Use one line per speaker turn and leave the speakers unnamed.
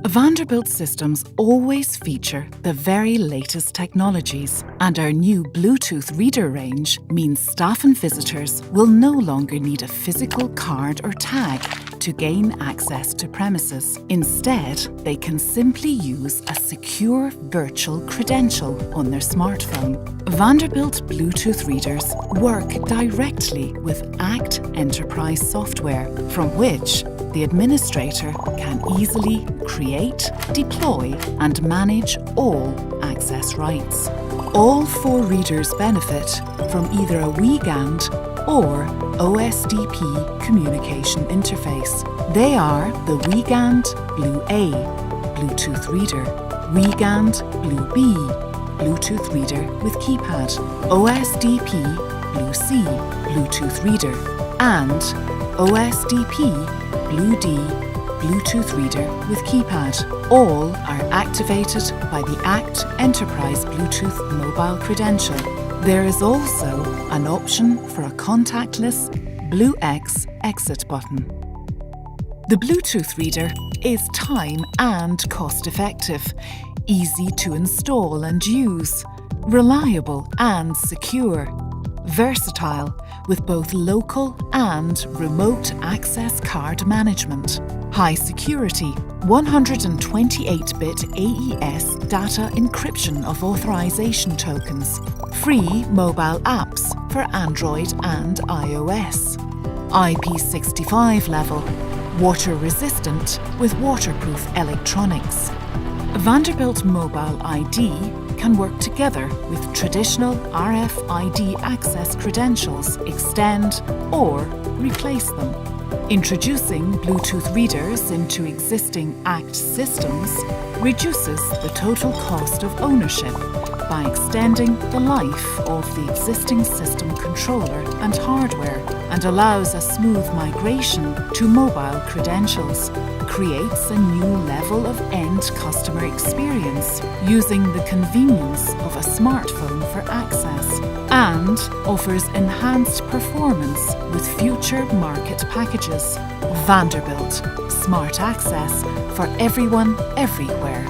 Vanderbilt systems always feature the very latest technologies, and our new Bluetooth reader range means staff and visitors will no longer need a physical card or tag to gain access to premises. Instead, they can simply use a secure virtual credential on their smartphone. Vanderbilt Bluetooth readers work directly with ACT enterprise software, from which the administrator can easily create, deploy, and manage all access rights. All 4 readers benefit from either a WeGAND or OSDP communication interface. They are the WeGAND Blue A Bluetooth reader, WeGAND Blue B Bluetooth reader with keypad, OSDP Blue C Bluetooth reader, and OSDP Blue D Bluetooth reader with keypad. All are activated by the ACT Enterprise Bluetooth mobile credential. There is also an option for a contactless Blue X exit button. The Bluetooth reader is time and cost-effective, easy to install and use, reliable and secure, versatile with both local and remote access card management, high security, 128-bit AES data encryption of authorization tokens, free mobile apps for Android and iOS, IP65 level, water resistant with waterproof electronics. Vanderbilt Mobile ID can work together with traditional RFID access credentials, extend or replace them. Introducing Bluetooth readers into existing ACT systems reduces the total cost of ownership by extending the life of the existing system controller and hardware, and allows a smooth migration to mobile credentials, creates a new level of end customer experience using the convenience of a smartphone for access, and offers enhanced performance with future market packages. Vanderbilt, smart access for everyone, everywhere.